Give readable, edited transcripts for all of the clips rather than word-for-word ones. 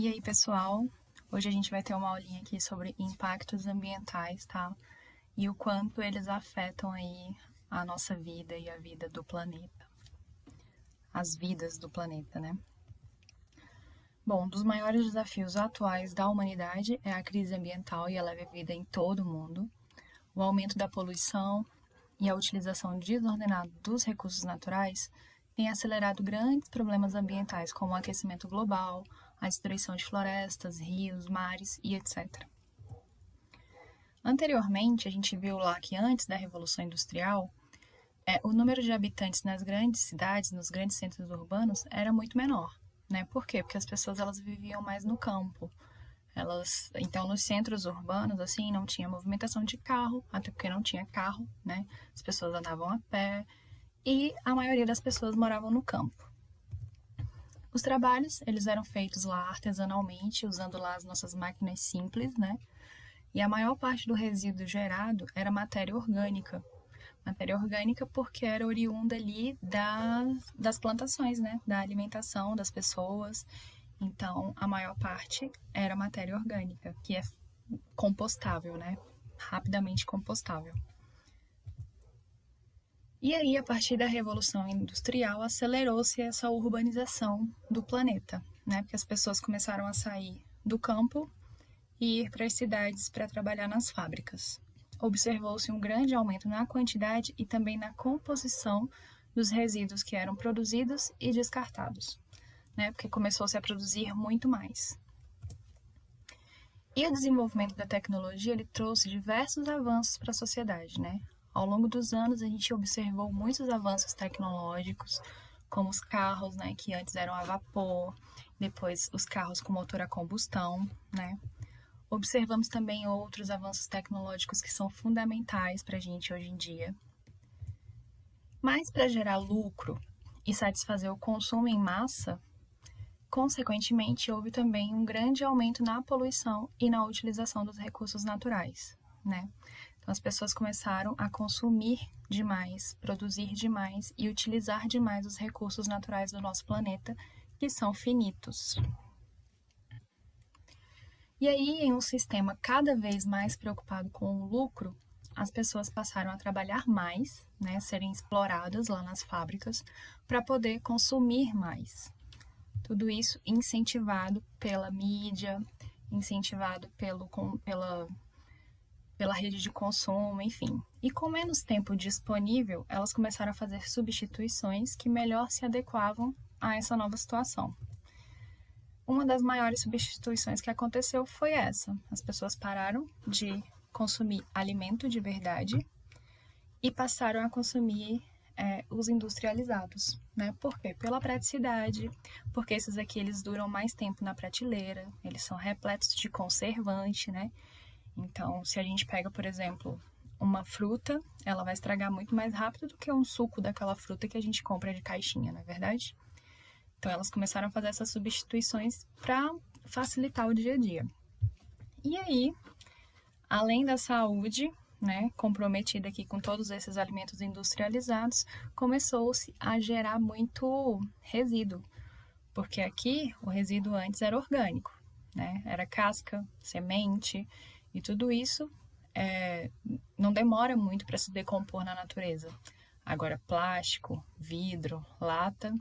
E aí, pessoal? Hoje a gente vai ter uma aulinha aqui sobre impactos ambientais, tá? E o quanto eles afetam aí a nossa vida e a vida do planeta. As vidas do planeta, né? Bom, um dos maiores desafios atuais da humanidade é a crise ambiental e ela é vivida em todo o mundo. O aumento da poluição e a utilização desordenada dos recursos naturais tem acelerado grandes problemas ambientais, como o aquecimento global, a destruição de florestas, rios, mares e etc. Anteriormente, a gente viu lá que antes da Revolução Industrial, o número de habitantes nas grandes cidades, nos grandes centros urbanos, era muito menor. Né? Por quê? Porque as pessoas elas viviam mais no campo. Então, nos centros urbanos, assim, não tinha movimentação de carro, até porque não tinha carro, né? As pessoas andavam a pé e a maioria das pessoas moravam no campo. Os trabalhos, eles eram feitos lá artesanalmente, usando lá as nossas máquinas simples, né? E a maior parte do resíduo gerado era matéria orgânica. Matéria orgânica porque era oriunda ali das plantações, né? Da alimentação das pessoas. Então, a maior parte era matéria orgânica, que é compostável, né? Rapidamente compostável. E aí, a partir da Revolução Industrial, acelerou-se essa urbanização do planeta, né? Porque as pessoas começaram a sair do campo e ir para as cidades para trabalhar nas fábricas. Observou-se um grande aumento na quantidade e também na composição dos resíduos que eram produzidos e descartados, né? Porque começou-se a produzir muito mais. E o desenvolvimento da tecnologia ele trouxe diversos avanços para a sociedade, né? Ao longo dos anos, a gente observou muitos avanços tecnológicos, como os carros, né, que antes eram a vapor, depois os carros com motor a combustão, né? Observamos também outros avanços tecnológicos que são fundamentais para a gente hoje em dia. Mas para gerar lucro e satisfazer o consumo em massa, consequentemente, houve também um grande aumento na poluição e na utilização dos recursos naturais, né? Então, as pessoas começaram a consumir demais, produzir demais e utilizar demais os recursos naturais do nosso planeta, que são finitos. E aí, em um sistema cada vez mais preocupado com o lucro, as pessoas passaram a trabalhar mais, né, serem exploradas lá nas fábricas, para poder consumir mais. Tudo isso incentivado pela mídia, incentivado pela rede de consumo, enfim. E com menos tempo disponível, elas começaram a fazer substituições que melhor se adequavam a essa nova situação. Uma das maiores substituições que aconteceu foi essa. As pessoas pararam de consumir alimento de verdade e passaram a consumir os industrializados, né? Por quê? Pela praticidade, porque esses aqui eles duram mais tempo na prateleira, eles são repletos de conservante, né? Então, se a gente pega, por exemplo, uma fruta, ela vai estragar muito mais rápido do que um suco daquela fruta que a gente compra de caixinha, não é verdade? Então, elas começaram a fazer essas substituições para facilitar o dia a dia. E aí, além da saúde, né, comprometida aqui com todos esses alimentos industrializados, começou-se a gerar muito resíduo, porque aqui o resíduo antes era orgânico, né, era casca, semente, e tudo isso não demora muito para se decompor na natureza. Agora, plástico, vidro, lata,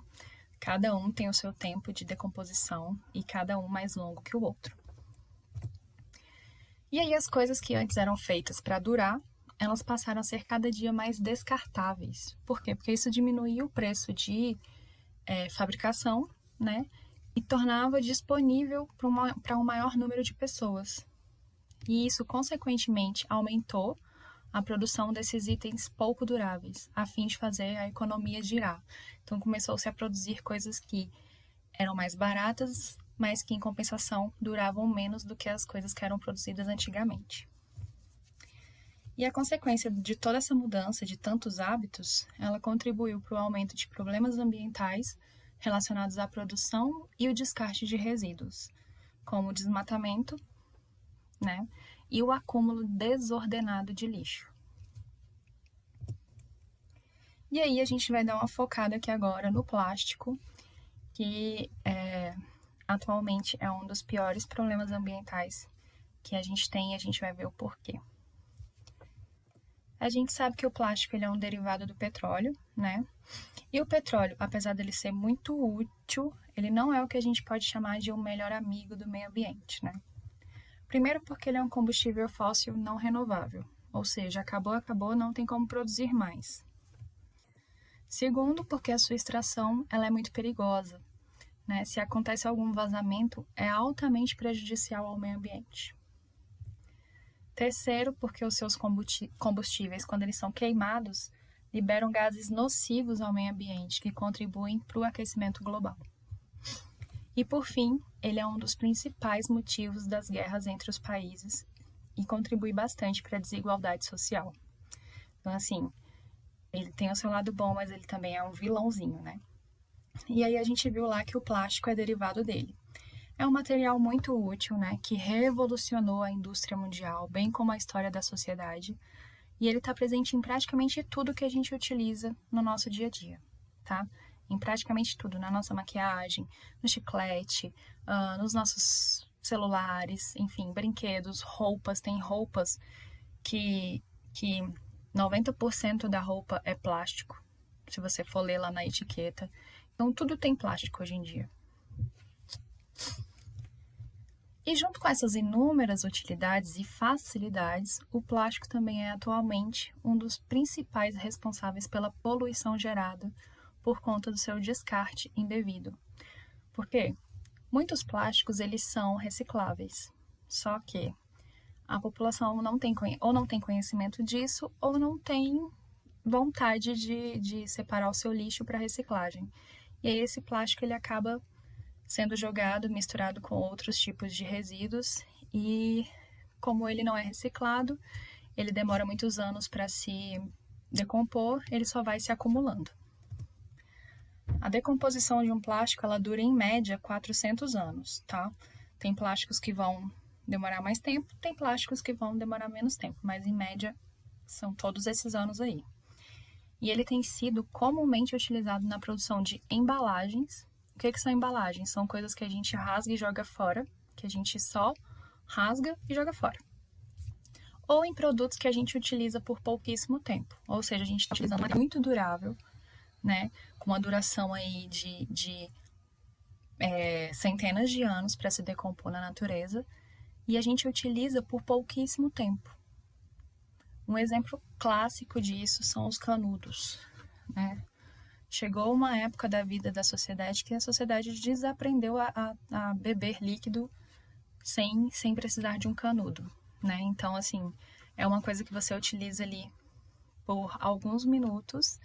cada um tem o seu tempo de decomposição e cada um mais longo que o outro. E aí as coisas que antes eram feitas para durar, elas passaram a ser cada dia mais descartáveis. Por quê? Porque isso diminuía o preço de fabricação, né? E tornava disponível para um maior número de pessoas. E isso, consequentemente, aumentou a produção desses itens pouco duráveis, a fim de fazer a economia girar. Então, começou-se a produzir coisas que eram mais baratas, mas que, em compensação, duravam menos do que as coisas que eram produzidas antigamente. E a consequência de toda essa mudança de tantos hábitos, ela contribuiu para o aumento de problemas ambientais relacionados à produção e o descarte de resíduos, como o desmatamento, né, e o acúmulo desordenado de lixo. E aí a gente vai dar uma focada aqui agora no plástico, que atualmente é um dos piores problemas ambientais que a gente tem e a gente vai ver o porquê. A gente sabe que o plástico ele é um derivado do petróleo, né? E o petróleo, apesar dele ser muito útil, ele não é o que a gente pode chamar de um melhor amigo do meio ambiente, né? Primeiro porque ele é um combustível fóssil não renovável, ou seja, acabou, não tem como produzir mais. Segundo, porque a sua extração ela é muito perigosa, né? Se acontece algum vazamento, é altamente prejudicial ao meio ambiente. Terceiro, porque os seus combustíveis, quando eles são queimados, liberam gases nocivos ao meio ambiente, que contribuem para o aquecimento global. E, por fim, ele é um dos principais motivos das guerras entre os países e contribui bastante para a desigualdade social. Então, assim, ele tem o seu lado bom, mas ele também é um vilãozinho, né? E aí a gente viu lá que o plástico é derivado dele. É um material muito útil, né, que revolucionou a indústria mundial, bem como a história da sociedade, e ele está presente em praticamente tudo que a gente utiliza no nosso dia a dia, tá? Em praticamente tudo, na nossa maquiagem, no chiclete, nos nossos celulares, enfim, brinquedos, roupas. Tem roupas que 90% da roupa é plástico, se você for ler lá na etiqueta. Então, tudo tem plástico hoje em dia. E junto com essas inúmeras utilidades e facilidades, o plástico também é atualmente um dos principais responsáveis pela poluição gerada por conta do seu descarte indevido. Por quê? Muitos plásticos eles são recicláveis, só que a população não tem conhecimento disso ou não tem vontade de separar o seu lixo para reciclagem. E aí esse plástico ele acaba sendo jogado, misturado com outros tipos de resíduos e como ele não é reciclado, ele demora muitos anos para se decompor, ele só vai se acumulando. A decomposição de um plástico, ela dura em média 400 anos, tá? Tem plásticos que vão demorar mais tempo, tem plásticos que vão demorar menos tempo, mas em média são todos esses anos aí. E ele tem sido comumente utilizado na produção de embalagens. O que são embalagens? São coisas que a gente rasga e joga fora, que a gente só rasga e joga fora. Ou em produtos que a gente utiliza por pouquíssimo tempo. Ou seja, a gente está utilizando uma muito durável, né? Com uma duração aí de centenas de anos para se decompor na natureza. E a gente utiliza por pouquíssimo tempo. Um exemplo clássico disso são os canudos, né? Chegou uma época da vida da sociedade que a sociedade desaprendeu a beber líquido sem precisar de um canudo, né? Então, assim, é uma coisa que você utiliza ali por alguns minutos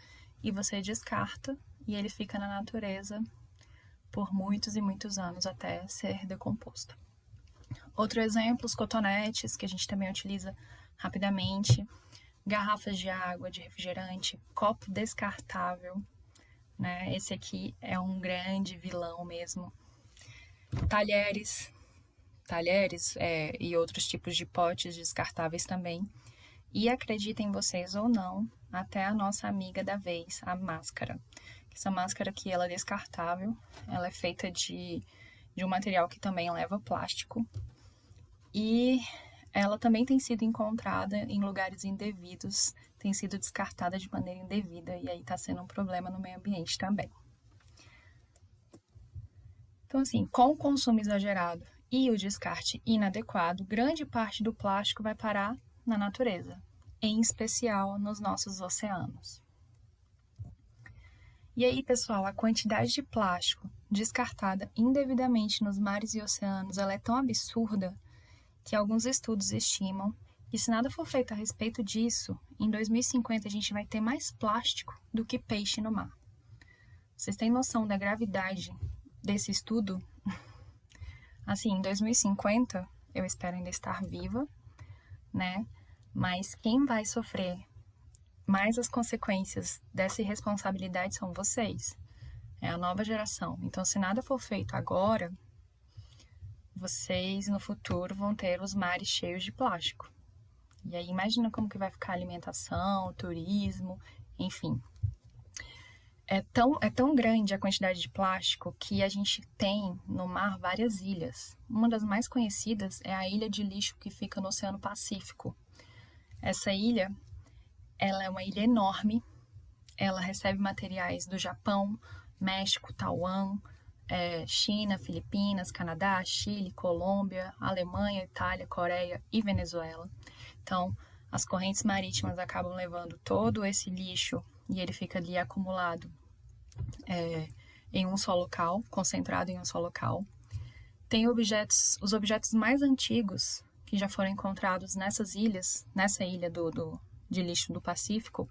e você descarta e ele fica na natureza por muitos e muitos anos até ser decomposto. Outro exemplo, os cotonetes, que a gente também utiliza rapidamente, garrafas de água, de refrigerante, copo descartável, né? Esse aqui é um grande vilão mesmo. Talheres e outros tipos de potes descartáveis também. E acreditem vocês ou não, até a nossa amiga da vez, a máscara. Essa máscara aqui, ela é descartável, ela é feita de um material que também leva plástico. E ela também tem sido encontrada em lugares indevidos, tem sido descartada de maneira indevida e aí está sendo um problema no meio ambiente também. Então, assim, com o consumo exagerado e o descarte inadequado, grande parte do plástico vai parar na natureza, em especial nos nossos oceanos. E aí, pessoal, a quantidade de plástico descartada indevidamente nos mares e oceanos, ela é tão absurda que alguns estudos estimam que se nada for feito a respeito disso, em 2050 a gente vai ter mais plástico do que peixe no mar. Vocês têm noção da gravidade desse estudo? Assim, em 2050, eu espero ainda estar viva, né? Mas quem vai sofrer mais as consequências dessa irresponsabilidade são vocês. É a nova geração. Então, se nada for feito agora, vocês no futuro vão ter os mares cheios de plástico. E aí imagina como que vai ficar a alimentação, o turismo, enfim. É tão grande a quantidade de plástico que a gente tem no mar várias ilhas. Uma das mais conhecidas é a ilha de lixo que fica no Oceano Pacífico. Essa ilha, ela é uma ilha enorme, ela recebe materiais do Japão, México, Taiwan, China, Filipinas, Canadá, Chile, Colômbia, Alemanha, Itália, Coreia e Venezuela. Então, as correntes marítimas acabam levando todo esse lixo e ele fica ali acumulado em um só local, concentrado em um só local. Tem os objetos mais antigos que já foram encontrados nessas ilhas, nessa ilha de lixo do Pacífico,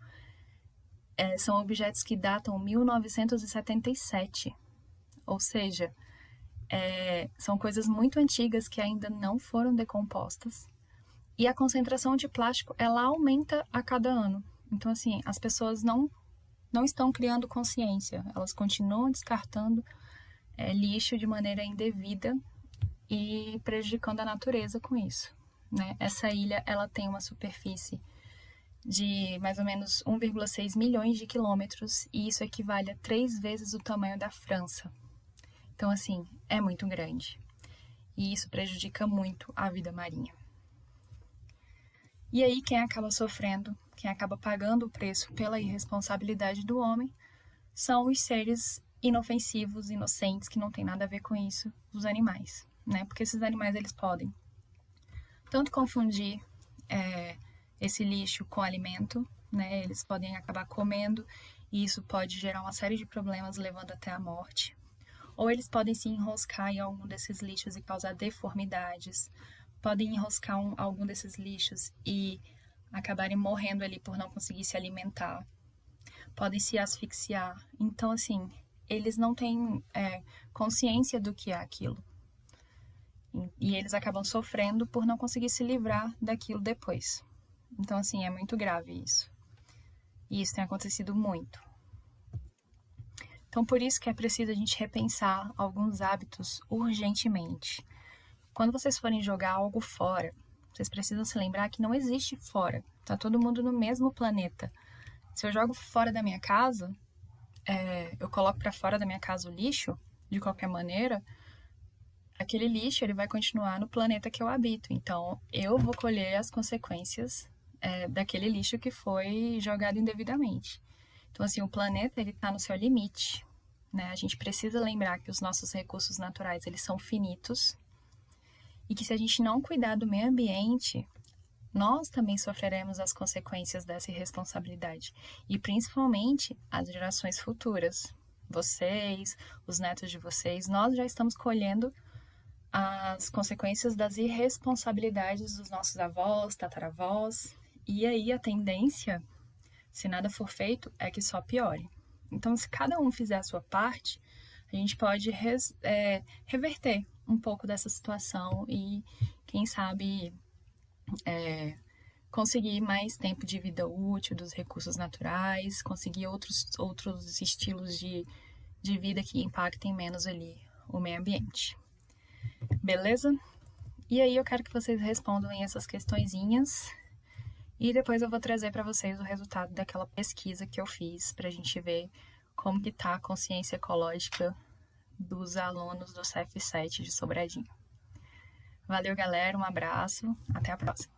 são objetos que datam 1977, ou seja, são coisas muito antigas que ainda não foram decompostas. E a concentração de plástico, ela aumenta a cada ano. Então, assim, as pessoas não estão criando consciência, elas continuam descartando lixo de maneira indevida e prejudicando a natureza com isso, né? Essa ilha, ela tem uma superfície de mais ou menos 1,6 milhões de quilômetros e isso equivale a 3 vezes o tamanho da França. Então, assim, é muito grande. E isso prejudica muito a vida marinha. E aí, quem acaba sofrendo, quem acaba pagando o preço pela irresponsabilidade do homem, são os seres inofensivos, inocentes, que não tem nada a ver com isso, os animais, né? Porque esses animais, eles podem tanto confundir esse lixo com alimento, né? Eles podem acabar comendo e isso pode gerar uma série de problemas, levando até a morte. Ou eles podem se enroscar em algum desses lixos e causar deformidades. Podem enroscar algum desses lixos e acabarem morrendo ali por não conseguir se alimentar. Podem se asfixiar. Então, assim, eles não têm consciência do que é aquilo. E eles acabam sofrendo por não conseguir se livrar daquilo depois. Então, assim, é muito grave isso. E isso tem acontecido muito. Então, por isso que é preciso a gente repensar alguns hábitos urgentemente. Quando vocês forem jogar algo fora, vocês precisam se lembrar que não existe fora. Tá todo mundo no mesmo planeta. Se eu jogo fora da minha casa, eu coloco para fora da minha casa o lixo, de qualquer maneira, aquele lixo ele vai continuar no planeta que eu habito. Então, eu vou colher as consequências daquele lixo que foi jogado indevidamente. Então, assim, o planeta ele está no seu limite, né? A gente precisa lembrar que os nossos recursos naturais eles são finitos e que se a gente não cuidar do meio ambiente, nós também sofreremos as consequências dessa irresponsabilidade e principalmente as gerações futuras. Vocês, os netos de vocês, nós já estamos colhendo as consequências das irresponsabilidades dos nossos avós, tataravós, e aí a tendência, se nada for feito, é que só piore. Então, se cada um fizer a sua parte, a gente pode reverter um pouco dessa situação e, quem sabe, conseguir mais tempo de vida útil dos recursos naturais, conseguir outros estilos de vida que impactem menos ali o meio ambiente. Beleza? E aí eu quero que vocês respondam aí essas questõezinhas e depois eu vou trazer para vocês o resultado daquela pesquisa que eu fiz para a gente ver como que tá a consciência ecológica dos alunos do CF7 de Sobradinho. Valeu, galera, um abraço, até a próxima.